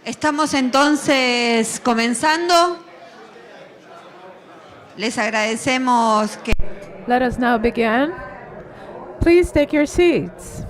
Estamos entonces comenzando. Les agradecemos que... Let us now begin. Please take your seats.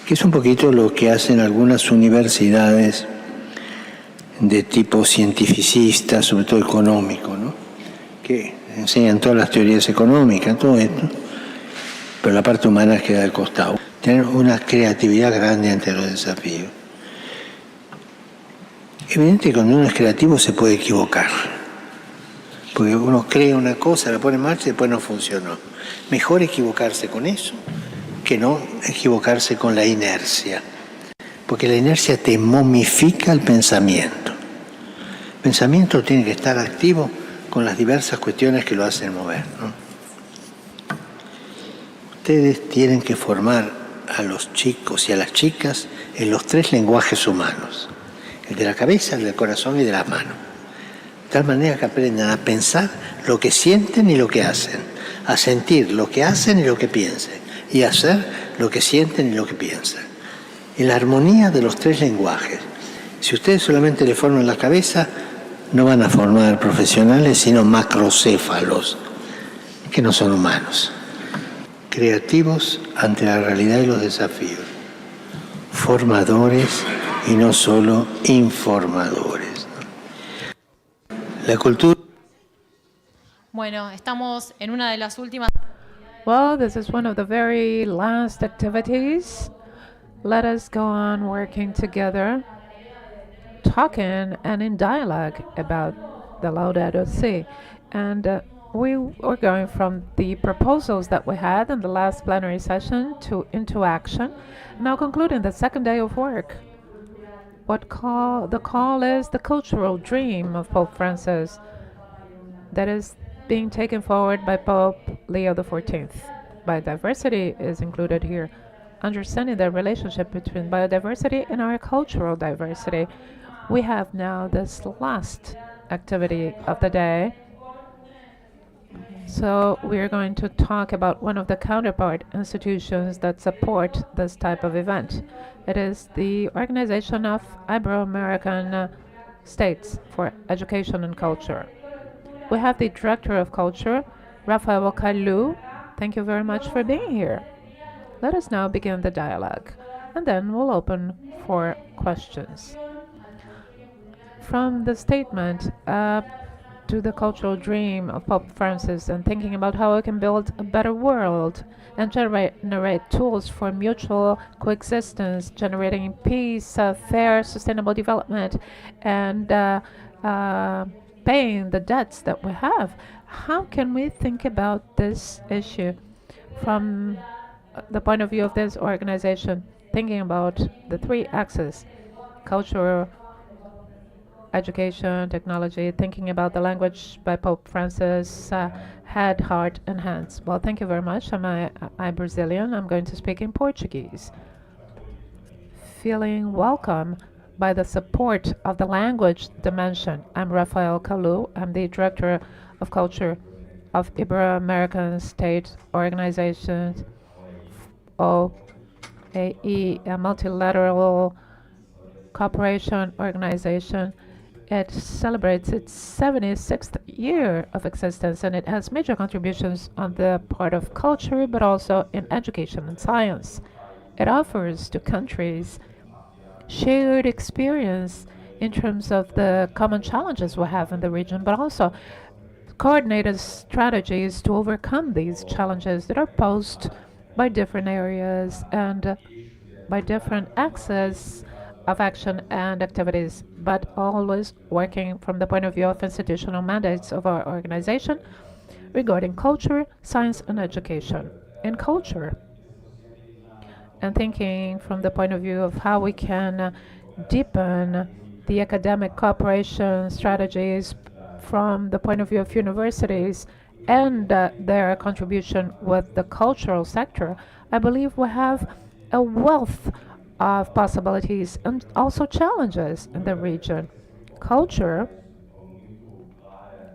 Que es un poquito lo que hacen algunas universidades de tipo cientificista, sobre todo económico, ¿no? Que enseñan todas las teorías económicas, todo esto, pero la parte humana queda al costado. Tener una creatividad grande ante los desafíos. Evidente que cuando uno es creativo se puede equivocar, porque uno crea una cosa, la pone en marcha y después no funcionó. Mejor equivocarse con eso que no equivocarse con la inercia, porque la inercia te momifica el pensamiento. El pensamiento tiene que estar activo con las diversas cuestiones que lo hacen mover, ¿no? Ustedes tienen que formar a los chicos y a las chicas en los 3 lenguajes humanos, el de la cabeza, el del corazón y de las manos, de tal manera que aprendan a pensar lo que sienten y lo que hacen, a sentir lo que hacen y lo que piensan, y hacer lo que sienten y lo que piensan. En la armonía de los 3 lenguajes. Si ustedes solamente le forman la cabeza, no van a formar profesionales, sino macrocéfalos, que no son humanos. Creativos ante la realidad y los desafíos. Formadores y no solo informadores. La cultura... Bueno, estamos en una de las últimas. Well, this is one of the very last activities. Let us go on working together, talking and in dialogue about the Laudato Si. And we are going from the proposals that we had in the last plenary session into action. Now concluding the second day of work. The call is the cultural dream of Pope Francis that is being taken forward by Pope Leo XIV. Biodiversity is included here. Understanding the relationship between biodiversity and our cultural diversity. We have now this last activity of the day. So we are going to talk about one of the counterpart institutions that support this type of event. It is the Organization of Ibero-American States for Education and Culture. We have the Director of Culture, Rafael Kalu. Thank you very much for being here. Let us now begin the dialogue. and then we'll open for questions. From the statement up to the cultural dream of Pope Francis and thinking about how we can build a better world and generate tools for mutual coexistence, generating peace, fair, sustainable development, and paying the debts that we have. How can we think about this issue from the point of view of this organization, thinking about the three axes: culture, education, technology, thinking about the language by Pope Francis, head, heart, and hands. Well, thank you very much. I'm Brazilian. I'm going to speak in Portuguese. Feeling welcome by the support of the language dimension. I'm Rafael Calu. I'm the Director of Culture of Ibero-American State Organizations, OAE, a multilateral cooperation organization. It celebrates its 76th year of existence, and it has major contributions on the part of culture, but also in education and science. It offers to countries shared experience in terms of the common challenges we have in the region, but also coordinated strategies to overcome these challenges that are posed by different areas and by different axes of action and activities, but always working from the point of view of institutional mandates of our organization regarding culture, science, and education. In culture, and thinking from the point of view of how we can deepen the academic cooperation strategies from the point of view of universities and their contribution with the cultural sector, I believe we have a wealth of possibilities and also challenges in the region. Culture,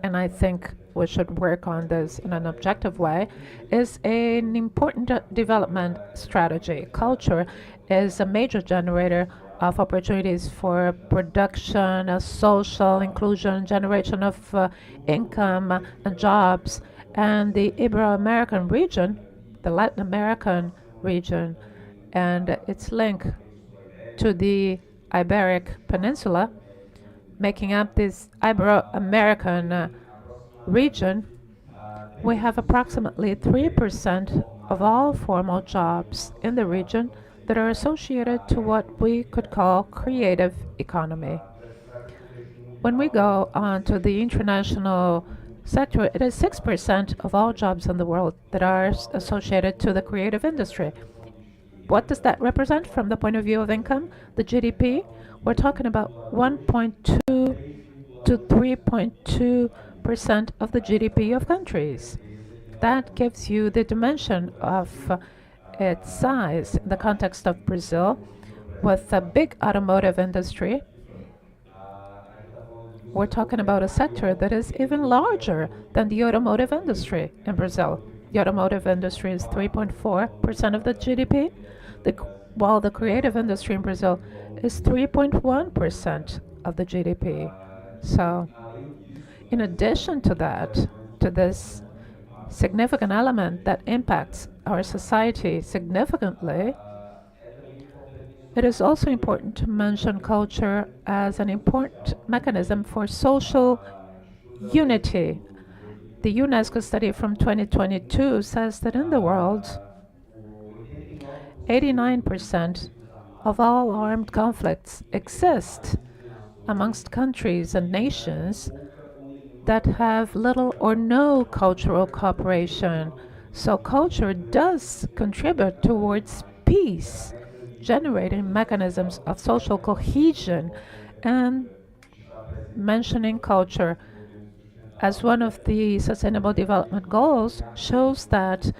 and I think we should work on this in an objective way, is an important development strategy. Culture is a major generator of opportunities for production, social inclusion, generation of income and jobs. And the Ibero-American region, the Latin American region, and its link to the Iberic Peninsula, making up this Ibero-American region, we have approximately 3% of all formal jobs in the region that are associated to what we could call creative economy. When we go on to the international sector, it is 6% of all jobs in the world that are associated to the creative industry. What does that represent from the point of view of income? The GDP, we're talking about 1.2 to 3.2% of the GDP of countries. That gives you the dimension of its size in the context of Brazil, with a big automotive industry. We're talking about a sector that is even larger than the automotive industry in Brazil. The automotive industry is 3.4% of the GDP, while the creative industry in Brazil is 3.1% of the GDP. So, in addition to that, to this significant element that impacts our society significantly, it is also important to mention culture as an important mechanism for social unity. The UNESCO study from 2022 says that in the world, 89% of all armed conflicts exist amongst countries and nations that have little or no cultural cooperation. So culture does contribute towards peace, generating mechanisms of social cohesion, and mentioning culture as one of the Sustainable Development Goals shows that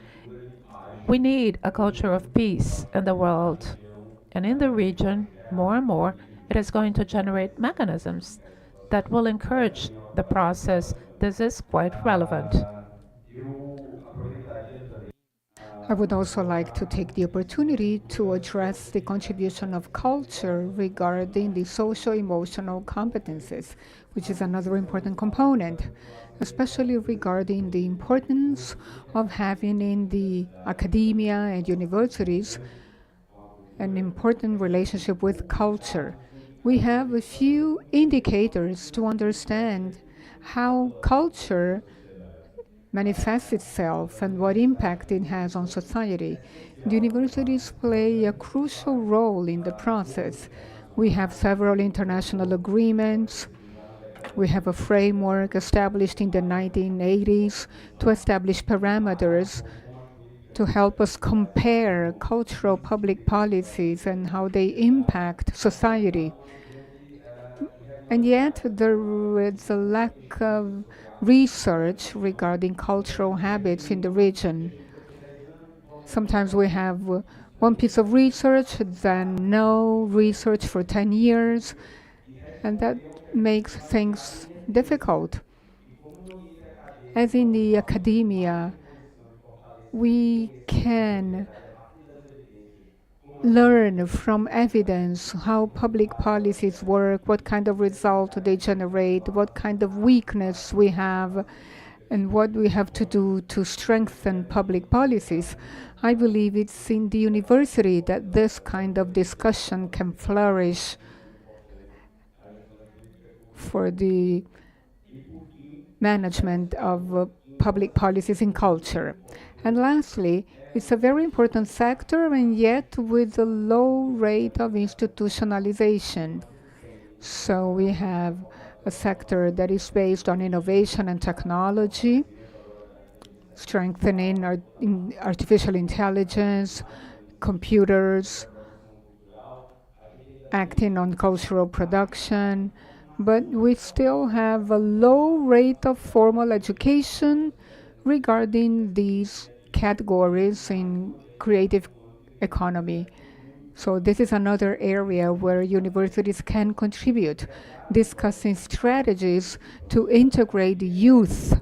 we need a culture of peace in the world. And in the region, more and more, it is going to generate mechanisms that will encourage the process. This is quite relevant. I would also like to take the opportunity to address the contribution of culture regarding the social-emotional competences, which is another important component, especially regarding the importance of having in the academia and universities an important relationship with culture. We have a few indicators to understand how culture manifests itself and what impact it has on society. The universities play a crucial role in the process. We have several international agreements. We have a framework established in the 1980s to establish parameters to help us compare cultural public policies and how they impact society. And yet, there is a lack of research regarding cultural habits in the region. Sometimes we have one piece of research, then no research for 10 years, and that makes things difficult. As in the academia, we can learn from evidence how public policies work, what kind of result they generate, what kind of weakness we have, and what we have to do to strengthen public policies. I believe it's in the university that this kind of discussion can flourish for the management of public policies in culture. And lastly, it's a very important sector, and yet with a low rate of institutionalization. So we have a sector that is based on innovation and technology, strengthening artificial intelligence, computers, acting on cultural production, but we still have a low rate of formal education regarding these categories in creative economy. So this is another area where universities can contribute, discussing strategies to integrate youth,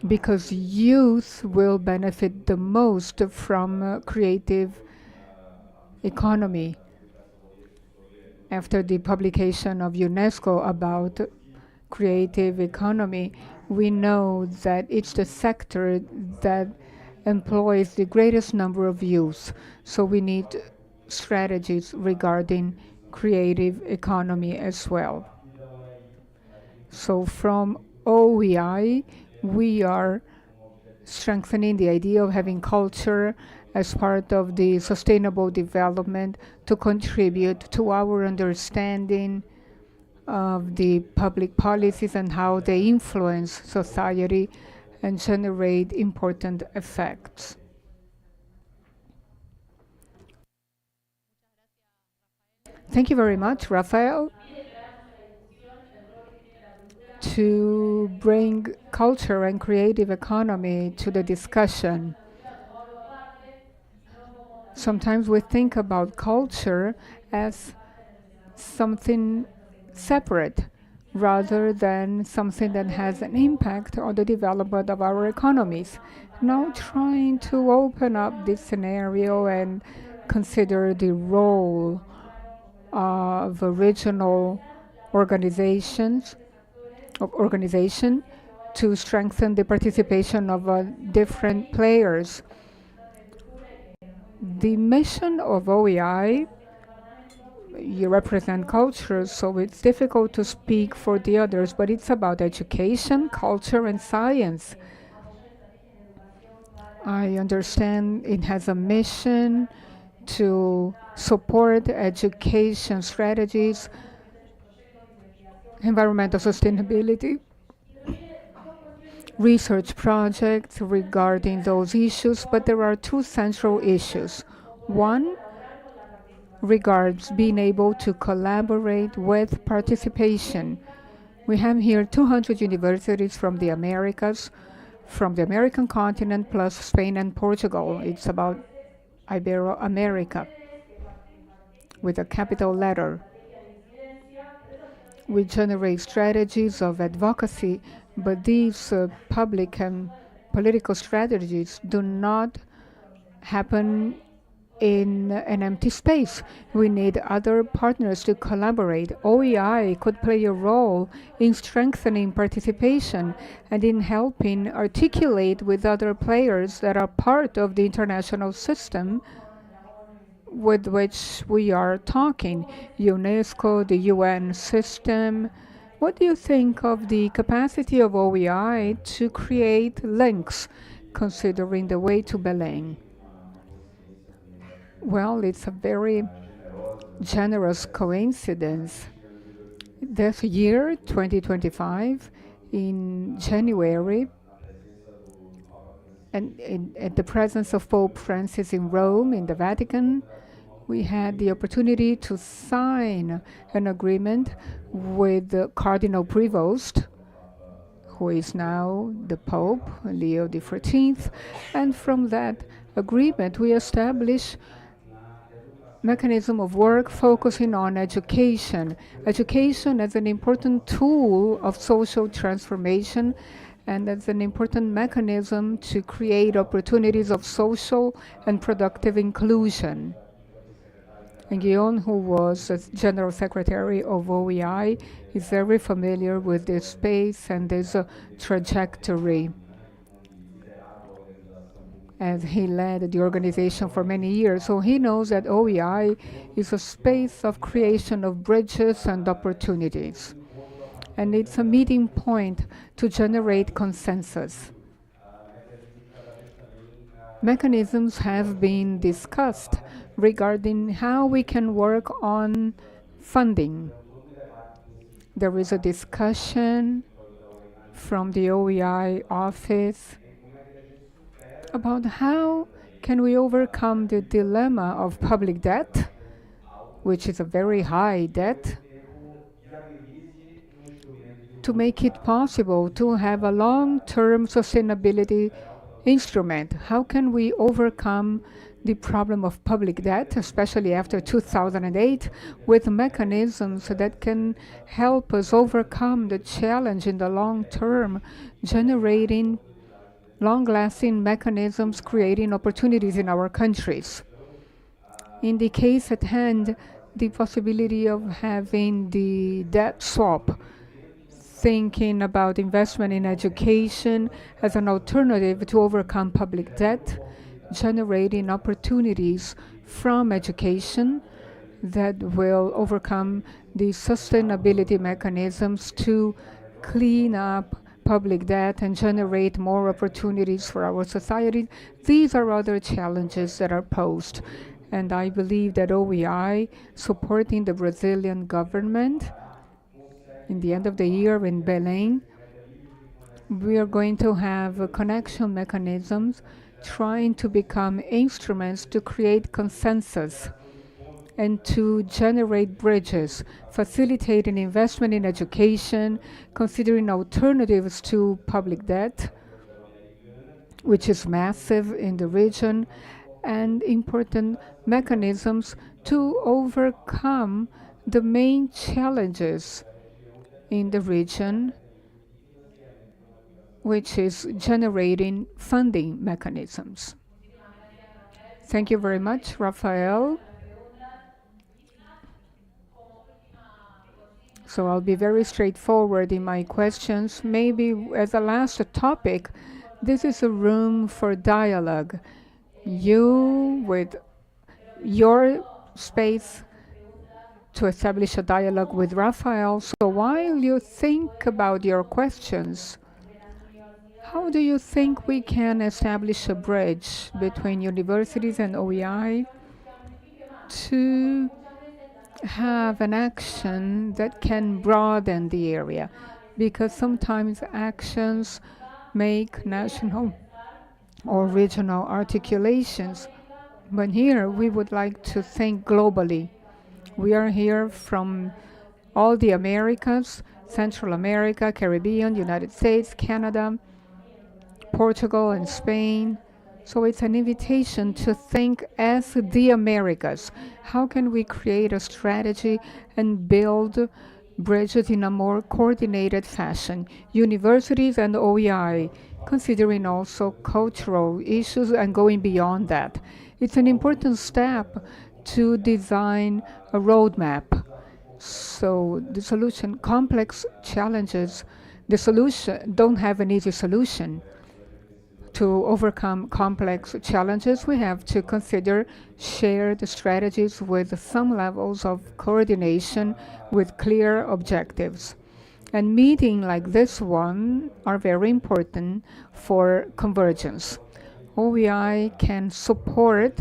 because youth will benefit the most from creative economy. After the publication of UNESCO about creative economy, we know that it's the sector that employs the greatest number of youth. So we need strategies regarding creative economy as well. So from OEI, we are strengthening the idea of having culture as part of the sustainable development to contribute to our understanding of the public policies and how they influence society and generate important effects. Thank you very much, Rafael, to bring culture and creative economy to the discussion. Sometimes we think about culture as something separate rather than something that has an impact on the development of our economies. Now trying to open up this scenario and consider the role of regional organization to strengthen the participation of different players. The mission of OEI, you represent culture, so it's difficult to speak for the others, but it's about education, culture, and science. I understand it has a mission to support education strategies, environmental sustainability, research projects regarding those issues, but there are two central issues. One regards being able to collaborate with participation. We have here 200 universities from the Americas, from the American continent, plus Spain and Portugal. It's about Ibero-America with a capital letter. We generate strategies of advocacy, but these public and political strategies do not happen in an empty space. We need other partners to collaborate. OEI could play a role in strengthening participation and in helping articulate with other players that are part of the international system with which we are talking, UNESCO, the UN system. What do you think of the capacity of OEI to create links, considering the way to Belém? Well, it's a very generous coincidence. This year, 2025, in January, and at the presence of Pope Francis in Rome, in the Vatican, we had the opportunity to sign an agreement with Cardinal Prevost, who is now the Pope, Leo XIV, and from that agreement we established mechanism of work focusing on education. Education as an important tool of social transformation and as an important mechanism to create opportunities of social and productive inclusion. And Guillaume, who was as General Secretary of OEI, is very familiar with this space and this trajectory, as he led the organization for many years. So he knows that OEI is a space of creation of bridges and opportunities. And it's a meeting point to generate consensus. Mechanisms have been discussed regarding how we can work on funding. There is a discussion from the OEI office about how can we overcome the dilemma of public debt, which is a very high debt, to make it possible to have a long-term sustainability instrument. How can we overcome the problem of public debt, especially after 2008, with mechanisms that can help us overcome the challenge in the long term, generating long-lasting mechanisms, creating opportunities in our countries. In the case at hand, the possibility of having the debt swap, thinking about investment in education as an alternative to overcome public debt, generating opportunities from education that will overcome the sustainability mechanisms to clean up public debt and generate more opportunities for our society. These are other challenges that are posed. And I believe that OEI, supporting the Brazilian government, in the end of the year in Belém, we are going to have connection mechanisms trying to become instruments to create consensus and to generate bridges, facilitating investment in education, considering alternatives to public debt, which is massive in the region, and important mechanisms to overcome the main challenges in the region, which is generating funding mechanisms. Thank you very much, Rafael. So I'll be very straightforward in my questions. Maybe as a last topic, this is a room for dialogue. You, with your space, to establish a dialogue with Rafael. So while you think about your questions, how do you think we can establish a bridge between universities and OEI to have an action that can broaden the area? Because sometimes actions make national or regional articulations, but here we would like to think globally. We are here from all the Americas, Central America, Caribbean, United States, Canada, Portugal, and Spain. So it's an invitation to think as the Americas. How can we create a strategy and build bridges in a more coordinated fashion? Universities and OEI, considering also cultural issues and going beyond that. It's an important step to design a roadmap. So the solution, complex challenges, the solution don't have an easy solution. To overcome complex challenges, we have to consider shared strategies with some levels of coordination with clear objectives. And meetings like this one are very important for convergence. OEI can support,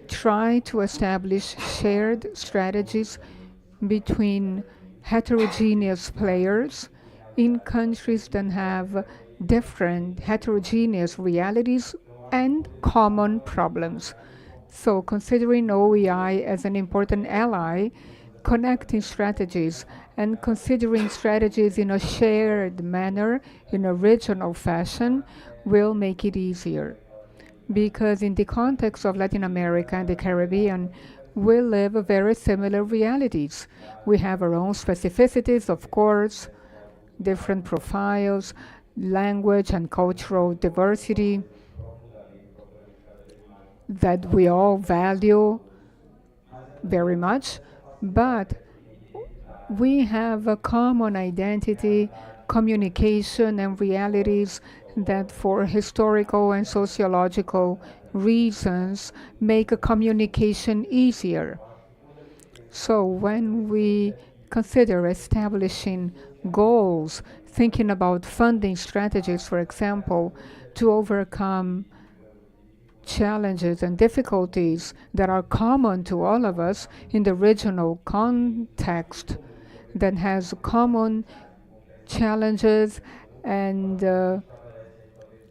try to establish shared strategies between heterogeneous players in countries that have different heterogeneous realities and common problems. So considering OEI as an important ally, connecting strategies and considering strategies in a shared manner, in a regional fashion, will make it easier. Because in the context of Latin America and the Caribbean, we live very similar realities. We have our own specificities, of course, different profiles, language and cultural diversity that we all value very much, but we have a common identity, communication, and realities that, for historical and sociological reasons, make a communication easier. So when we consider establishing goals, thinking about funding strategies, for example, to overcome challenges and difficulties that are common to all of us in the regional context that has common challenges and a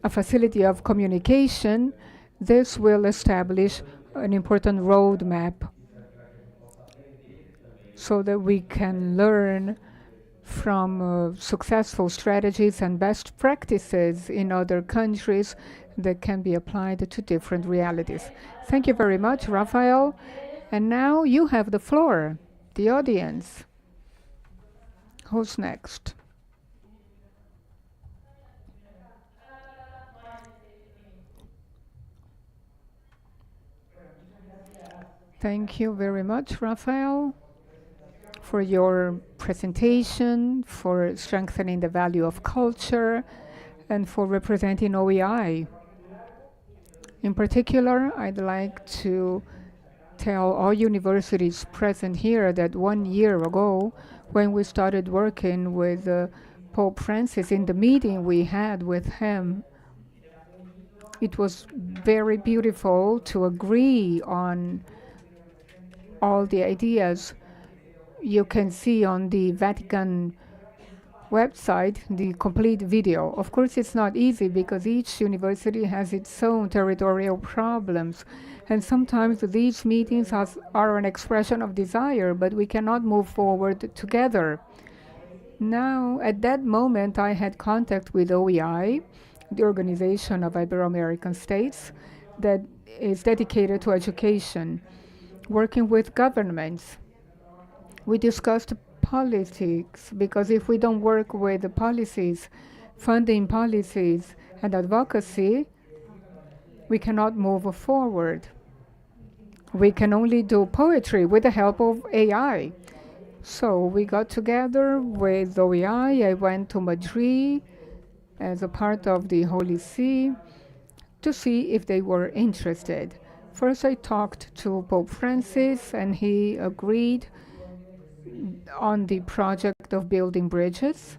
facility of communication, this will establish an important roadmap so that we can learn from successful strategies and best practices in other countries that can be applied to different realities. Thank you very much, Rafael. And now you have the floor, the audience. Who's next? Thank you very much, Rafael, for your presentation, for strengthening the value of culture, and for representing OEI. In particular, I'd like to tell all universities present here that 1 year ago, when we started working with Pope Francis in the meeting we had with him, it was very beautiful to agree on all the ideas. You can see on the Vatican website the complete video. Of course, it's not easy because each university has its own territorial problems. And sometimes these meetings are an expression of desire, but we cannot move forward together. Now, at that moment, I had contact with OEI, the Organization of Ibero-American States, that is dedicated to education, working with governments. We discussed politics, because if we don't work with the policies, funding policies, and advocacy, we cannot move forward. We can only do poetry with the help of AI. So we got together with OEI. I went to Madrid as a part of the Holy See to see if they were interested. First, I talked to Pope Francis, and he agreed on the project of building bridges.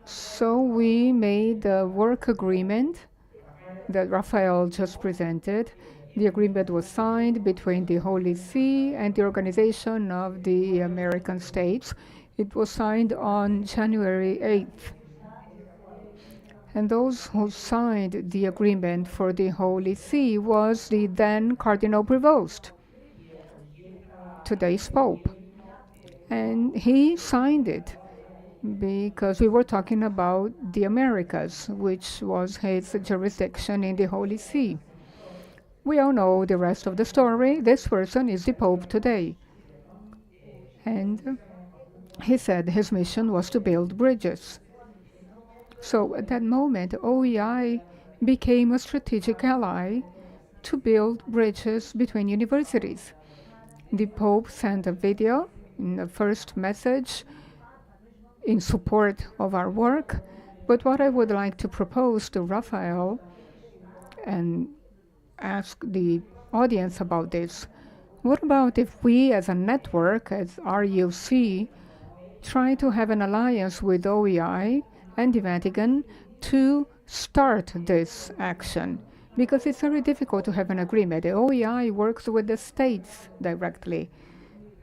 So we made a work agreement that Rafael just presented. The agreement was signed between the Holy See and the Organization of the American States. It was signed on January 8th. And those who signed the agreement for the Holy See was the then Cardinal Prevost, today's Pope. And he signed it because we were talking about the Americas, which was his jurisdiction in the Holy See. We all know the rest of the story. This person is the Pope today. And he said his mission was to build bridges. So at that moment, OEI became a strategic ally to build bridges between universities. The Pope sent a video in the first message in support of our work, But what I would like to propose to Rafael and ask the audience about this, what about if we as a network, as RUC, try to have an alliance with OEI and the Vatican to start this action? Because it's very difficult to have an agreement. The OEI works with the states directly.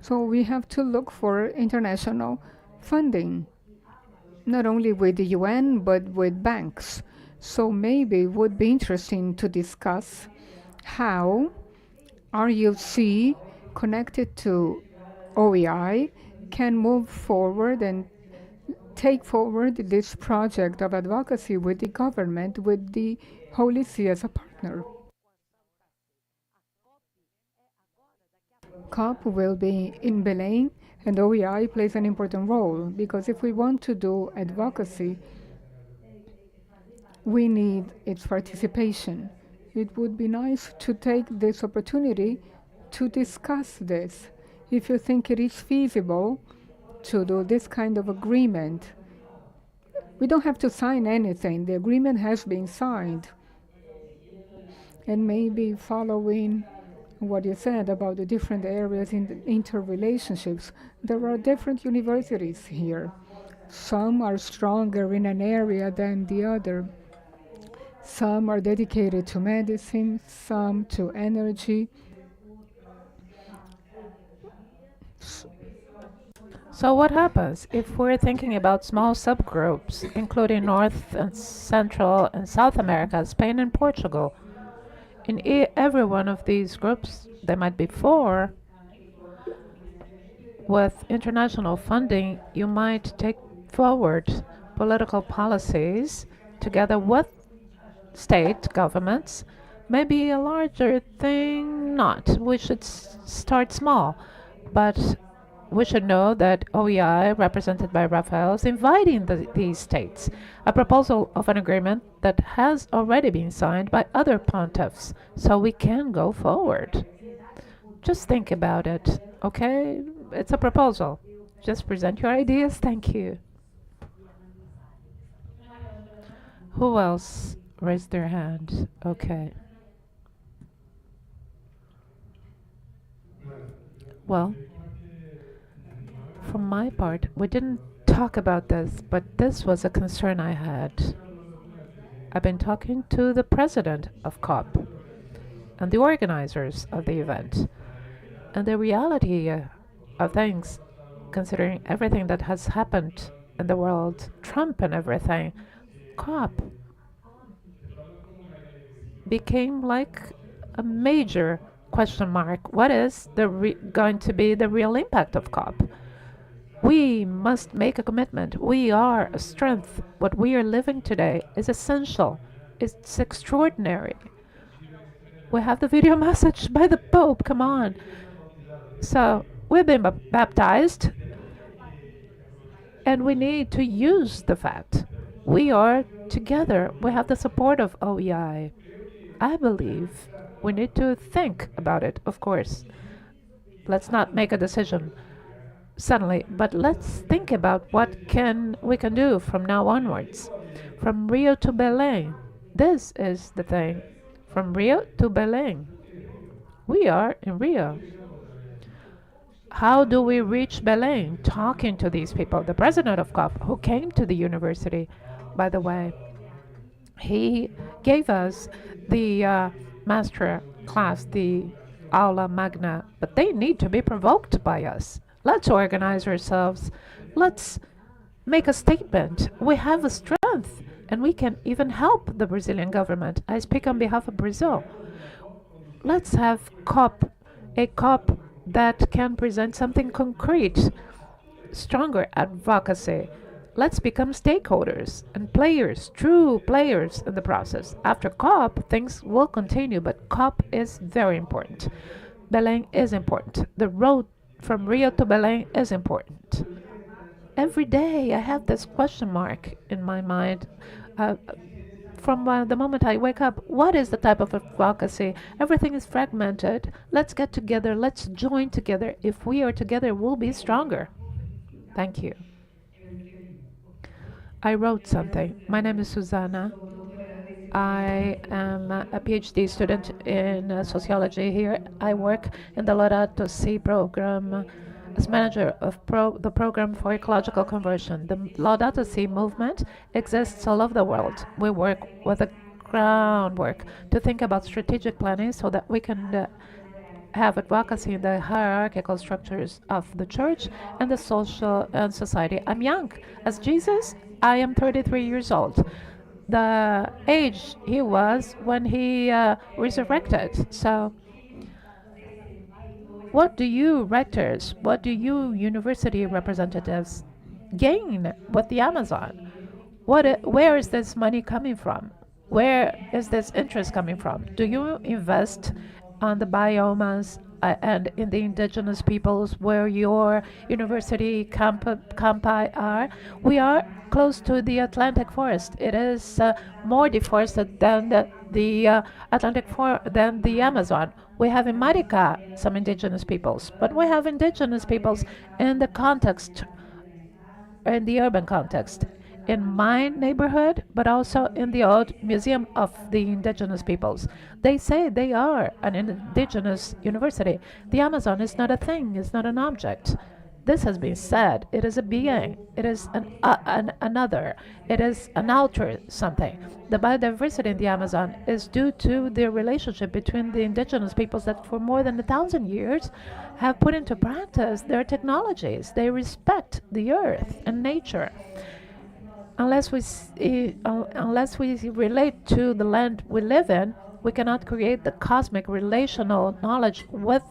So we have to look for international funding, not only with the UN, but with banks. So maybe it would be interesting to discuss how RUC connected to OEI can move forward and take forward this project of advocacy with the government, with the Holy See as a partner. COP will be in Belém, and OEI plays an important role, because if we want to do advocacy, we need its participation. It would be nice to take this opportunity to discuss this. If you think it is feasible to do this kind of agreement, we don't have to sign anything. The agreement has been signed. And maybe following what you said about the different areas in the interrelationships, there are different universities here. Some are stronger in an area than the other. Some are dedicated to medicine, some to energy. So what happens if we're thinking about small subgroups, including North and Central and South America, Spain and Portugal? In every one of these groups, there might be 4. With international funding, you might take forward political policies together with state governments. Maybe a larger thing, not. We should start small, but we should know that OEI, represented by Rafael, is inviting these states. A proposal of an agreement that has already been signed by other pontiffs, so we can go forward. Just think about it, okay? It's a proposal. Just present your ideas. Thank you. Who else raised their hand? Okay. Well, from my part, we didn't talk about this, but this was a concern I had. I've been talking to the president of COP and the organizers of the event. And the reality of things, considering everything that has happened in the world, Trump and everything, COP became like a major question mark. What is going to be the real impact of COP? We must make a commitment. We are a strength. What we are living today is essential. It's extraordinary. We have the video message by the Pope. Come on. So we've been baptized, and we need to use the fact we are together. We have the support of OEI. I believe we need to think about it, of course. Let's not make a decision suddenly, but let's think about what we can do from now onwards. From Rio to Belém. This is the thing. From Rio to Belém. We are in Rio. How do we reach Belém? Talking to these people. The president of COP, who came to the university, by the way, he gave us the master class, the aula magna, but they need to be provoked by us. Let's organize ourselves. Let's make a statement. We have a strength, and we can even help the Brazilian government. I speak on behalf of Brazil. Let's have a COP that can present something concrete, stronger advocacy. Let's become stakeholders and players, true players in the process. After COP, things will continue, but COP is very important. Belém is important. The road from Rio to Belém is important. Every day I have this question mark in my mind. From the moment I wake up, what is the type of advocacy? Everything is fragmented. Let's get together. Let's join together. If we are together, we'll be stronger. Thank you. I wrote something. My name is Susanna. I am a PhD student in sociology here. I work in the Laudato Si program as manager of the program for ecological conversion. The Laudato Si movement exists all over the world. We work with the groundwork to think about strategic planning so that we can have advocacy in the hierarchical structures of the church and the social and society. I'm young. As Jesus, I am 33 years old. The age he was when he resurrected. So, what do you rectors, what do you university representatives gain with the Amazon? Where is this money coming from? Where is this interest coming from? Do you invest on the biomas and in the indigenous peoples where your university campi are? We are close to the Atlantic forest. It is more deforested than the than the Amazon. We have in Marica some indigenous peoples, but we have indigenous peoples in the context, in the urban context, in my neighborhood, but also in the old Museum of the Indigenous Peoples. They say they are an indigenous university. The Amazon is not a thing, it's not an object. This has been said. It is a being. It is another. It is an outer something. The biodiversity in the Amazon is due to the relationship between the indigenous peoples that for more than 1,000 years have put into practice their technologies. They respect the earth and nature. Unless we relate to the land we live in, we cannot create the cosmic relational knowledge with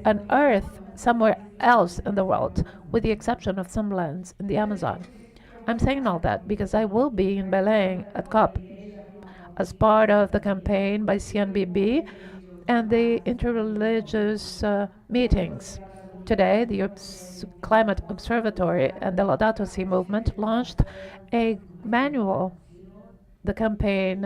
an earth somewhere else in the world, with the exception of some lands in the Amazon. I'm saying all that because I will be in Belém at COP as part of the campaign by CNBB and the interreligious meetings. Today, the Climate Observatory and the Laudato Si movement launched a manual, the campaign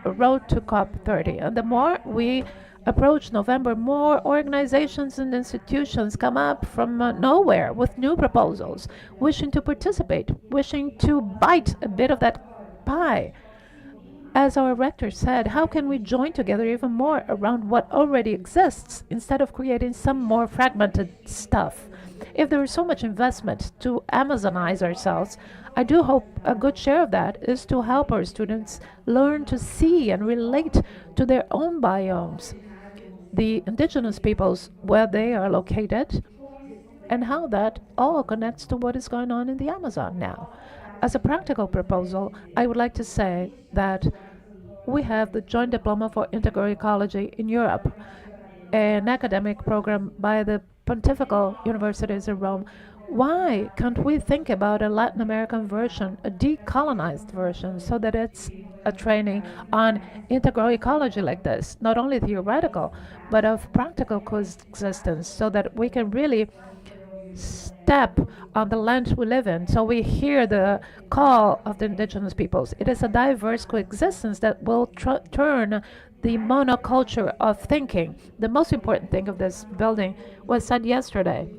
Road to COP30. And the more we approach November, more organizations and institutions come up from nowhere with new proposals, wishing to participate, wishing to bite a bit of that pie. As our rector said, how can we join together even more around what already exists instead of creating some more fragmented stuff? If there is so much investment to Amazonize ourselves, I do hope a good share of that is to help our students learn to see and relate to their own biomes, the indigenous peoples where they are located, and how that all connects to what is going on in the Amazon now. As a practical proposal, I would like to say that we have the Joint Diploma for Integral Ecology in Europe, an academic program by the Pontifical Universities in Rome. Why can't we think about a Latin American version, a decolonized version, so that it's a training on integral ecology like this, not only theoretical, but of practical coexistence, so that we can really step on the land we live in, so we hear the call of the indigenous peoples. It is a diverse coexistence that will turn the monoculture of thinking. The most important thing of this building was said yesterday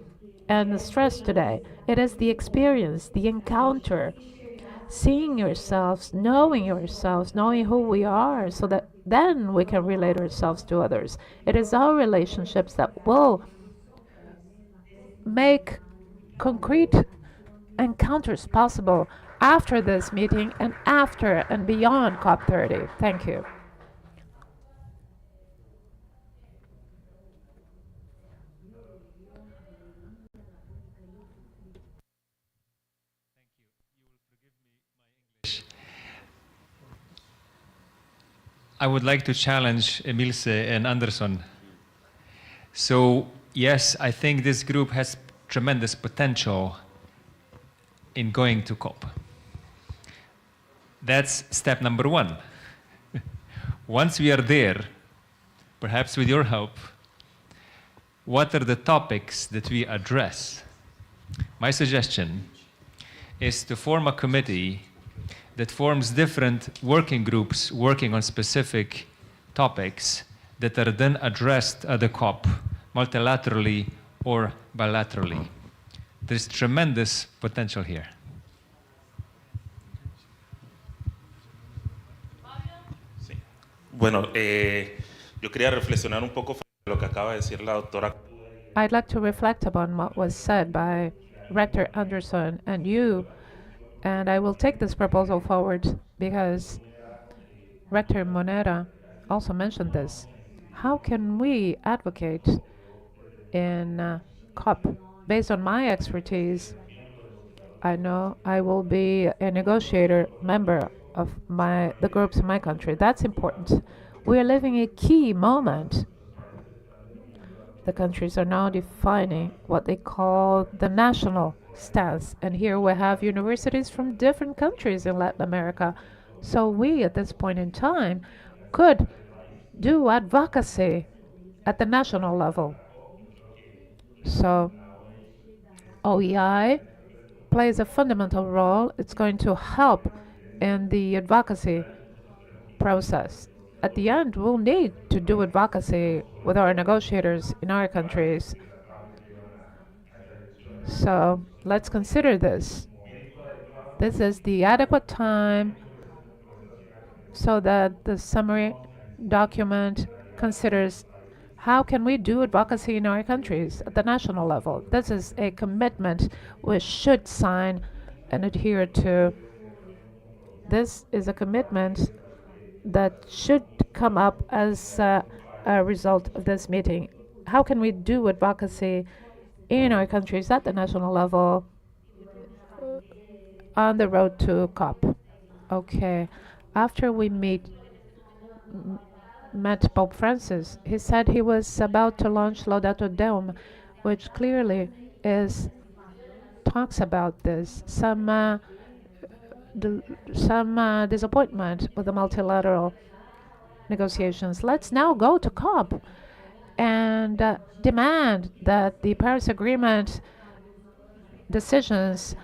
and stressed today. It is the experience, the encounter, seeing yourselves, knowing who we are, so that then we can relate ourselves to others. It is our relationships that will make concrete encounters possible after this meeting and after and beyond COP30. Thank you. I would like to challenge Emilce and Anderson. So, yes, I think this group has tremendous potential in going to COP. That's step number one. Once we are there, perhaps with your help, what are the topics that we address? My suggestion is to form a committee that forms different working groups working on specific topics that are then addressed at the COP, multilaterally or bilaterally. There's tremendous potential here. Bueno, yo quería reflexionar un poco frente a lo que acaba de decir la doctora. I'd like to reflect upon what was said by Rector Anderson and you, and I will take this proposal forward because Rector Monera also mentioned this. How can we advocate in COP? Based on my expertise, I know I will be a negotiator member of the groups in my country. That's important. We are living a key moment. The countries are now defining what they call the national stance. And here we have universities from different countries in Latin America. So we, at this point in time, could do advocacy at the national level. So OEI plays a fundamental role. It's going to help in the advocacy process. At the end, we'll need to do advocacy with our negotiators in our countries. So let's consider this. This is the adequate time so that the summary document considers how can we do advocacy in our countries at the national level. This is a commitment we should sign and adhere to. This is a commitment that should come up as a result of this meeting. How can we do advocacy in our countries at the national level on the road to COP? Okay. After we met Pope Francis, he said he was about to launch Laudato Deum, which clearly talks about this. Some disappointment with the multilateral negotiations. Let's now go to COP and demand that the Paris Agreement decisions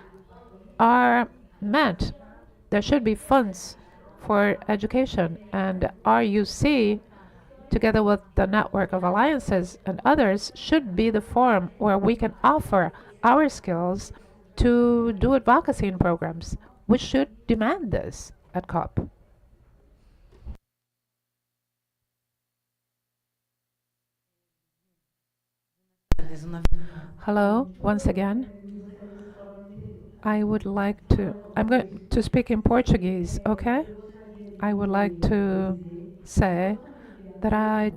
are met. There should be funds for education, and RUC, together with the network of alliances and others, should be the forum where we can offer our skills to do advocacy in programs. We should demand this at COP. Hello, once again. I'm going to speak in Portuguese, okay? I would like to say that I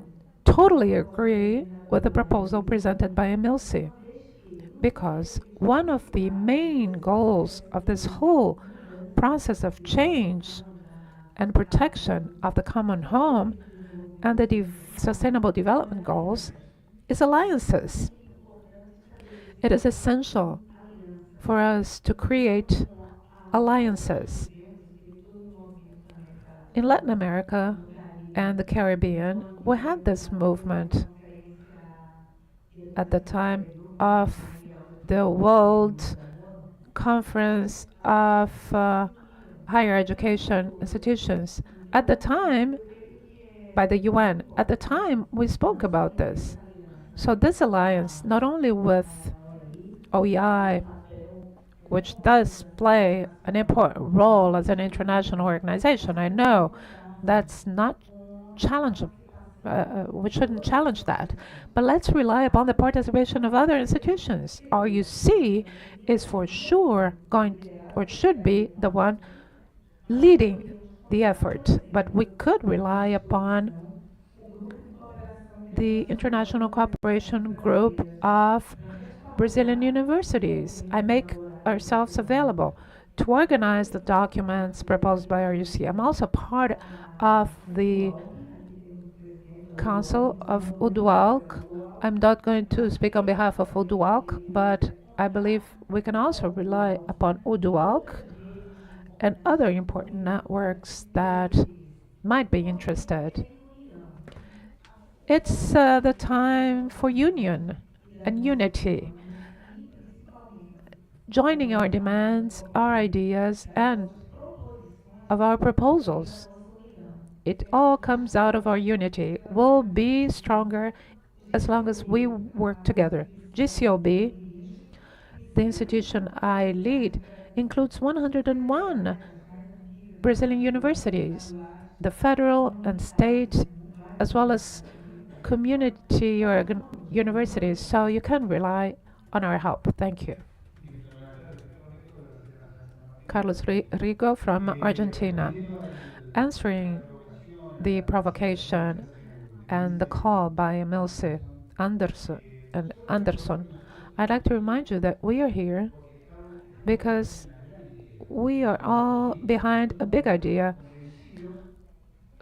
totally agree with the proposal presented by Emilce, because one of the main goals of this whole process of change and protection of the common home and the sustainable development goals is alliances. It is essential for us to create alliances. In Latin America and the Caribbean, we had this movement at the time of the World Conference of Higher Education Institutions. At the time, by the UN, at the time we spoke about this. So this alliance, not only with OEI, which does play an important role as an international organization. I know that's not challengeable. We shouldn't challenge that. But let's rely upon the participation of other institutions. RUC is for sure should be the one leading the effort. But we could rely upon the International Cooperation Group of Brazilian universities. I make ourselves available to organize the documents proposed by RUC. I'm also part of the Council of UDUALC. I'm not going to speak on behalf of UDUALC, but I believe we can also rely upon UDUALC and other important networks that might be interested. It's the time for union and unity, joining our demands, our ideas, and of our proposals. It all comes out of our unity. We'll be stronger as long as we work together. GCOB, the institution I lead, includes 101 Brazilian universities. the federal and state, as well as community or universities, so you can rely on our help. Thank you. Carlos Rigo from Argentina. Answering the provocation and the call by Emilce Anderson, I'd like to remind you that we are here because we are all behind a big idea.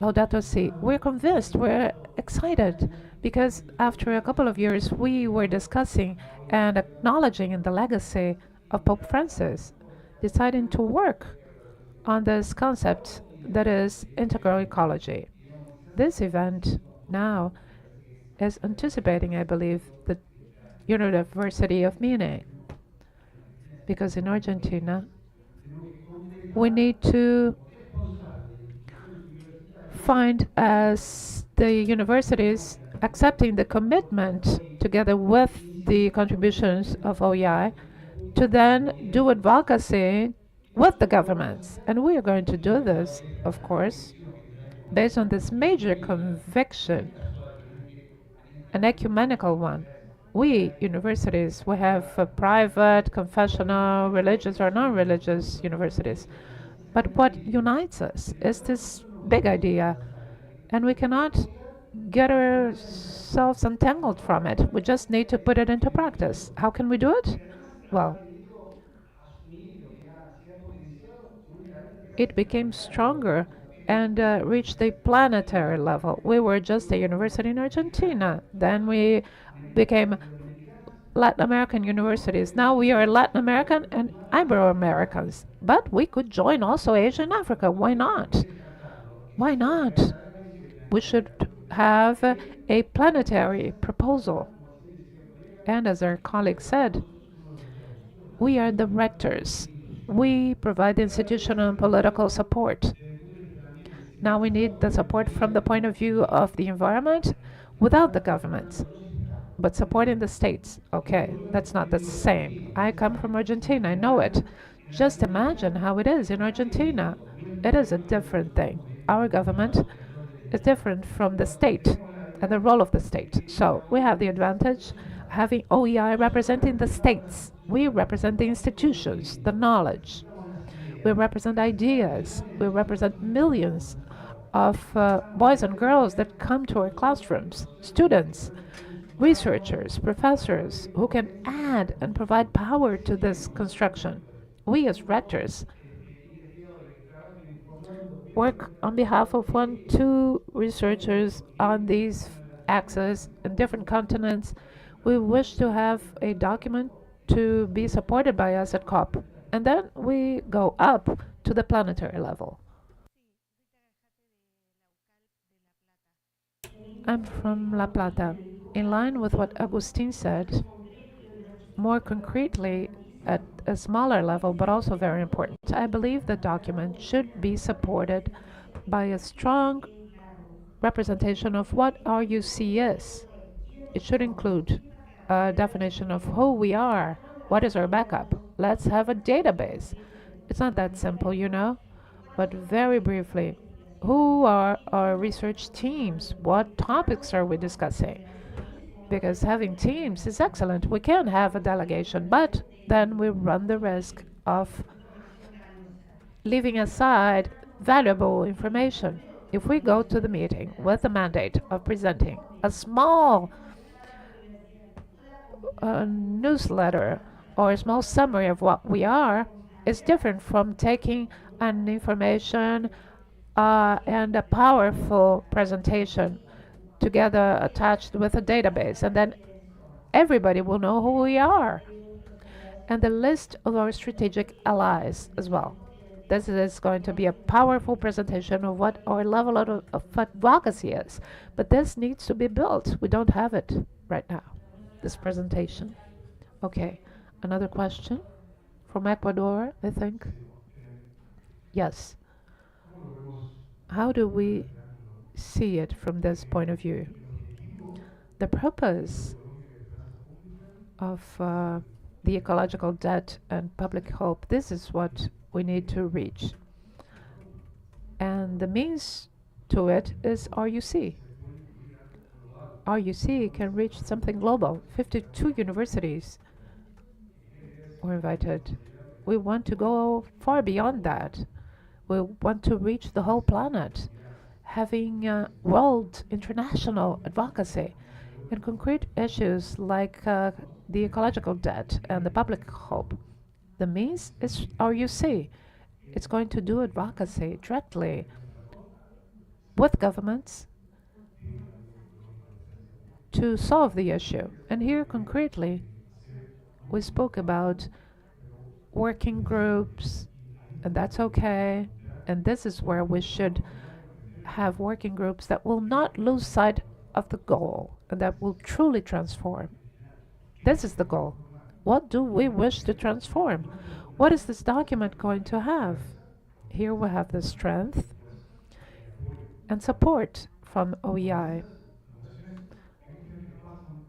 Laudato Si. We're convinced, we're excited, because after a couple of years we were discussing and acknowledging the legacy of Pope Francis, deciding to work on this concept that is integral ecology. This event now is anticipating, I believe, the University of Munich, because in Argentina we need to find as the universities accepting the commitment together with the contributions of OEI to then do advocacy with the governments. And we are going to do this, of course, based on this major conviction, an ecumenical one. We, universities, we have private, confessional, religious or non-religious universities. But what unites us is this big idea, and we cannot get ourselves untangled from it. We just need to put it into practice. How can we do it? Well, it became stronger and reached a planetary level. We were just a university in Argentina. Then we became Latin American universities. Now we are Latin American and Ibero-Americans. But we could join also Asia and Africa. Why not? Why not? We should have a planetary proposal. And as our colleague said, we are the rectors. We provide institutional and political support. Now we need the support from the point of view of the environment without the governments, but supporting the states. Okay, that's not the same. I come from Argentina, I know it. Just imagine how it is in Argentina. It is a different thing. Our government is different from the state and the role of the state. So we have the advantage having OEI representing the states. We represent the institutions, the knowledge. We represent ideas. We represent millions of boys and girls that come to our classrooms, students, researchers, professors who can add and provide power to this construction. We as rectors work on behalf of 2 researchers on these axes in different continents. We wish to have a document to be supported by us at COP, and then we go up to the planetary level. I'm from La Plata. In line with what Agustin said, more concretely at a smaller level, but also very important, I believe the document should be supported by a strong representation of what our UC is. It should include a definition of who we are, what is our backup. Let's have a database. It's not that simple, you know, but very briefly, who are our research teams? What topics are we discussing? Because having teams is excellent. We can have a delegation, but then we run the risk of leaving aside valuable information. If we go to the meeting with the mandate of presenting a small newsletter or a small summary of what we are, it's different from taking an information and a powerful presentation together attached with a database, and then everybody will know who we are and the list of our strategic allies as well. This is going to be a powerful presentation of what our level of advocacy is, but this needs to be built. We don't have it right now, this presentation. Okay, another question from Ecuador, I think. Yes. How do we see it from this point of view? The purpose of the ecological debt and public hope, this is what we need to reach. And the means to it is RUC. RUC can reach something global. 52 universities were invited. We want to go far beyond that. We want to reach the whole planet, having world international advocacy in concrete issues like the ecological debt and the public hope. The means is RUC. It's going to do advocacy directly with governments to solve the issue. And here, concretely, we spoke about working groups, and that's okay. And this is where we should have working groups that will not lose sight of the goal and that will truly transform. This is the goal. What do we wish to transform? What is this document going to have? Here we have the strength and support from OEI.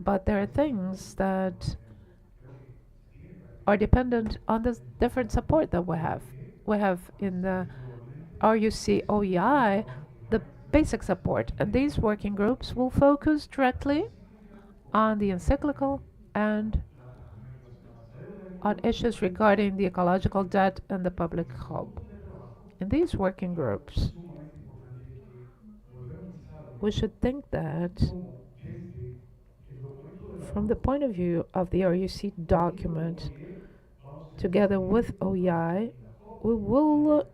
But there are things that are dependent on the different support that we have. We have in the RUC OEI the basic support, and these working groups will focus directly on the encyclical and on issues regarding the ecological debt and the public hope. In these working groups, we should think that from the point of view of the RUC document, together with OEI, we will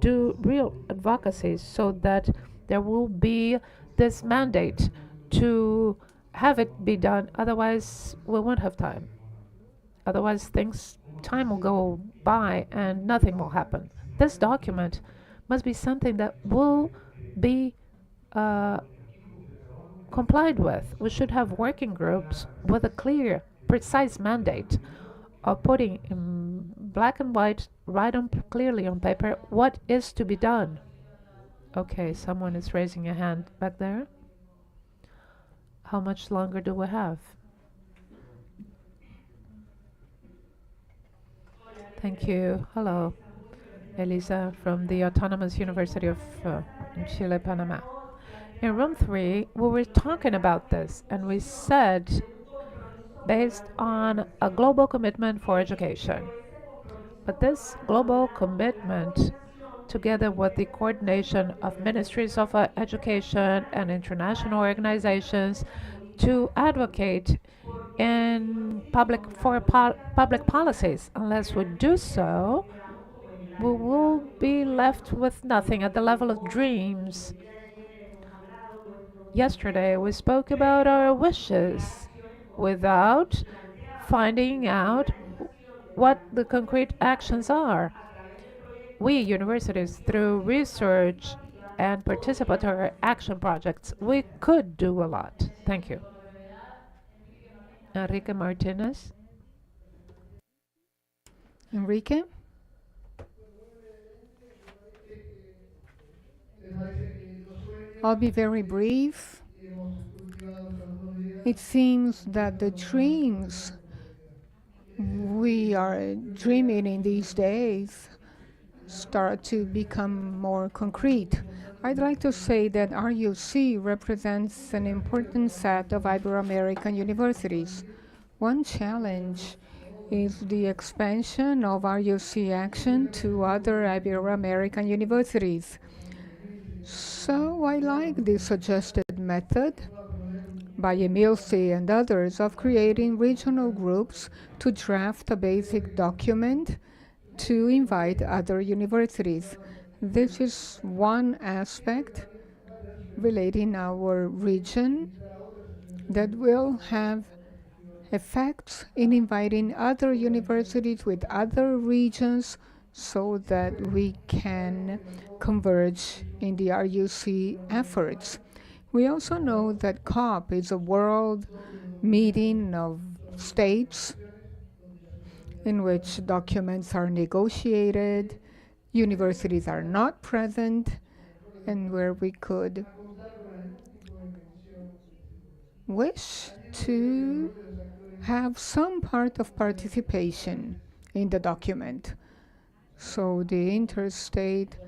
do real advocacy so that there will be this mandate to have it be done. Otherwise, we won't have time. Otherwise, time will go by and nothing will happen. This document must be something that will be complied with. We should have working groups with a clear, precise mandate of putting in black and white, clearly on paper, what is to be done. Okay, someone is raising a hand back there. How much longer do we have? Thank you. Hello. Elisa from the Autonomous University of Chile, Panama. In room 3, we were talking about this, and we said, based on a global commitment for education. But this global commitment, together with the coordination of ministries of education and international organizations to advocate in public policies, unless we do so, we will be left with nothing at the level of dreams. Yesterday, we spoke about our wishes without finding out what the concrete actions are. We, universities, through research and participatory action projects, we could do a lot. Thank you. Enrique Martinez. Enrique? I'll be very brief. It seems that the dreams we are dreaming in these days start to become more concrete. I'd like to say that RUC represents an important set of Ibero-American universities. One challenge is the expansion of RUC action to other Ibero-American universities. So I like the suggested method by Emilce and others of creating regional groups to draft a basic document to invite other universities. This is one aspect relating our region that will have effects in inviting other universities with other regions so that we can converge in the RUC efforts. We also know that COP is a world meeting of states in which documents are negotiated, universities are not present, and where we could wish to have some part of participation in the document. So the interstate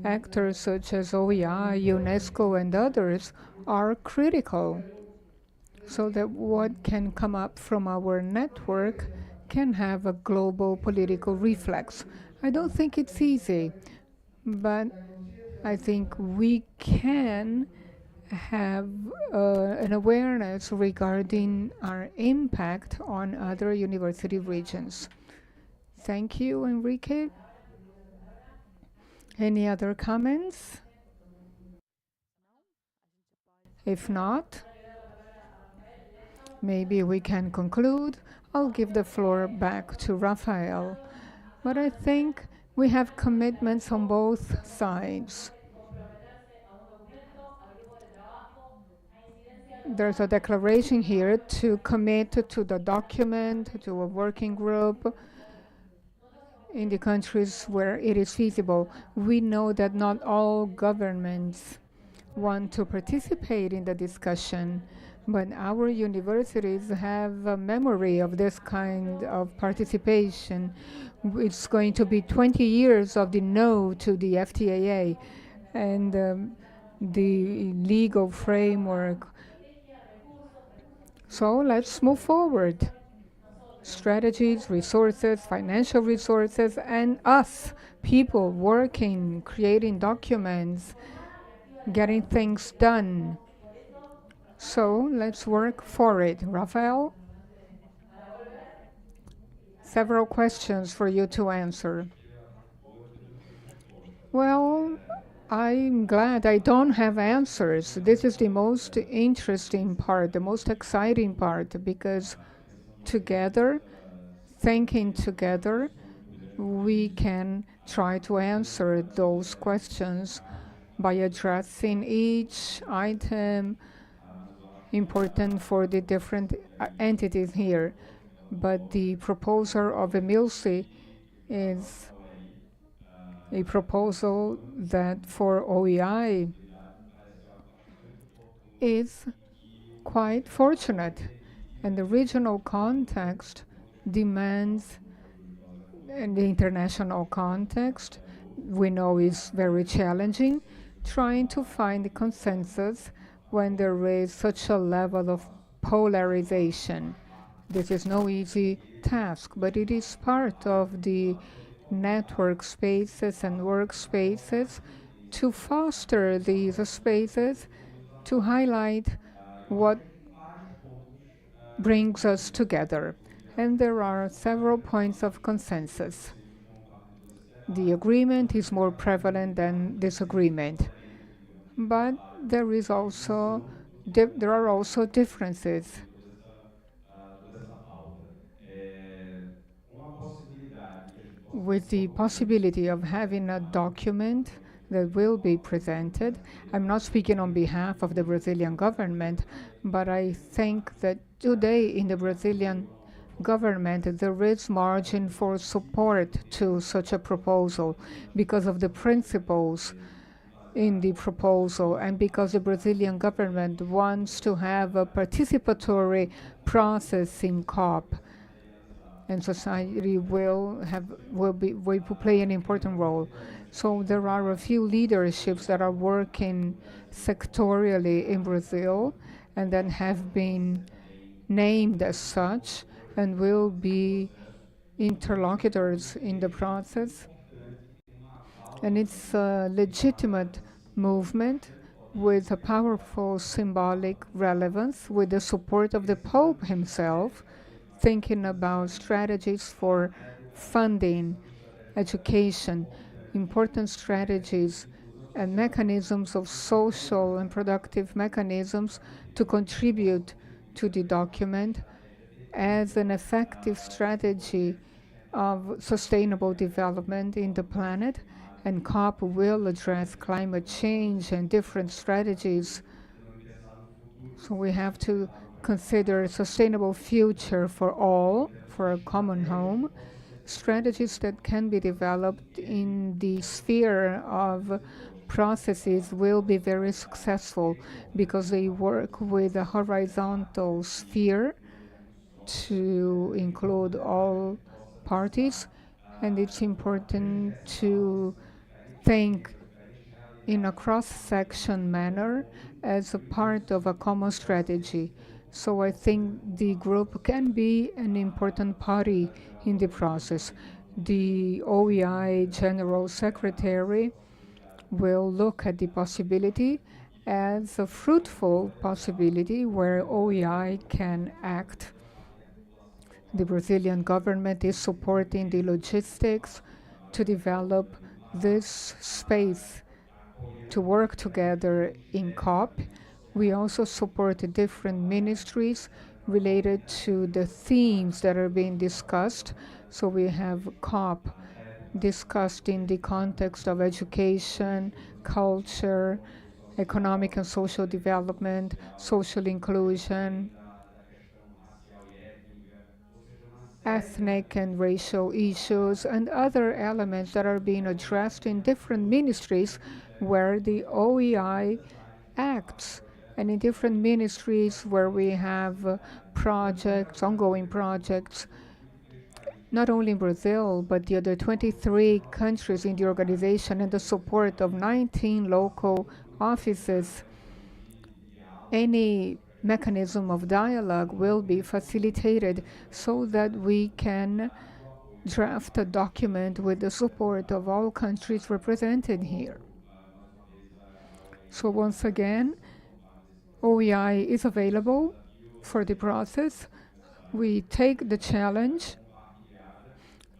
Actors such as OEI, UNESCO, and others are critical so that what can come up from our network can have a global political reflex. I don't think it's easy, but I think we can have an awareness regarding our impact on other university regions. Thank you, Enrique. Any other comments? If not, maybe we can conclude. I'll give the floor back to Rafael. But I think we have commitments on both sides. There's a declaration here to commit to the document, to a working group in the countries where it is feasible. We know that not all governments want to participate in the discussion, but our universities have a memory of this kind of participation. It's going to be 20 years of the no to the FTAA, and the legal framework. So let's move forward. Strategies, resources, financial resources, and us, people working, creating documents, getting things done. So let's work for it. Rafael, several questions for you to answer. Well, I'm glad I don't have answers. This is the most interesting part, the most exciting part, because together, thinking together, we can try to answer those questions by addressing each item important for the different entities here. But the proposal of Emilsi is a proposal that for OEI is quite fortunate, and the regional context demands, and the international context we know is very challenging, trying to find the consensus when there is such a level of polarization. This is no easy task, but it is part of the network spaces and workspaces to foster these spaces, to highlight what brings us together. And there are several points of consensus. The agreement is more prevalent than disagreement, but there are also differences. With the possibility of having a document that will be presented, I'm not speaking on behalf of the Brazilian government, but I think that today in the Brazilian government there is margin for support to such a proposal because of the principles in the proposal and because the Brazilian government wants to have a participatory process in COP, and society will play an important role. So there are a few leaderships that are working sectorially in Brazil and that have been named as such and will be interlocutors in the process. And it's a legitimate movement with a powerful symbolic relevance, with the support of the Pope himself, thinking about strategies for funding, education, important strategies and mechanisms of social and productive mechanisms to contribute to the document as an effective strategy of sustainable development in the planet. And COP will address climate change and different strategies. So we have to consider a sustainable future for all, for a common home, strategies that can be developed in the sphere of processes will be very successful because they work with a horizontal sphere to include all parties, and it's important to think in a cross-section manner as a part of a common strategy. So I think the group can be an important party in the process. The OEI General Secretary will look at the possibility as a fruitful possibility where OEI can act. The Brazilian government is supporting the logistics to develop this space to work together in COP. We also support the different ministries related to the themes that are being discussed. So we have COP discussed in the context of education, culture, economic and social development, social inclusion, ethnic and racial issues, and other elements that are being addressed in different ministries where the OEI acts, and in different ministries where we have projects, ongoing projects, not only in Brazil, but the other 23 countries in the organization, and the support of 19 local offices. Any mechanism of dialogue will be facilitated so that we can draft a document with the support of all countries represented here. So once again, OEI is available for the process. We take the challenge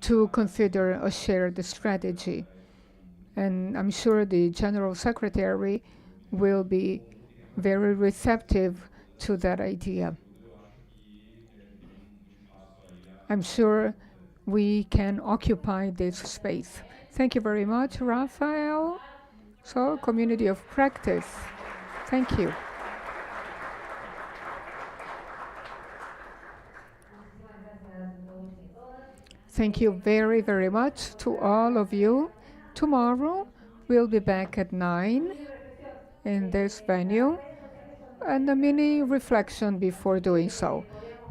to consider a shared strategy. And I'm sure the General Secretary will be very receptive to that idea. I'm sure we can occupy this space. Thank you very much, Rafael. So, community of practice. Thank you. Thank you very, very much to all of you. Tomorrow, we'll be back at 9 in this venue, and a mini reflection before doing so.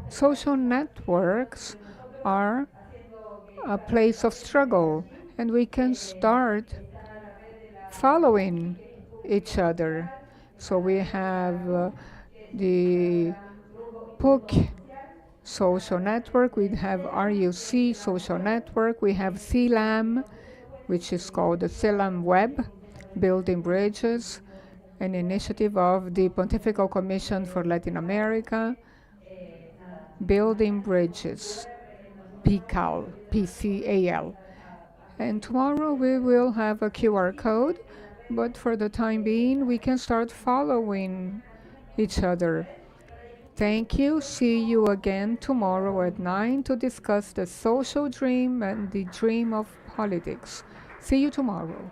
Social networks are a place of struggle, and we can start following each other. So we have the PUC social network, we have RUC social network, we have CLAM, which is called the CLAM Web, Building Bridges, an initiative of the Pontifical Commission for Latin America, Building Bridges, PCAL. And tomorrow we will have a QR code, but for the time being, we can start following each other. Thank you. See you again tomorrow at 9 to discuss the social dream and the dream of politics. See you tomorrow.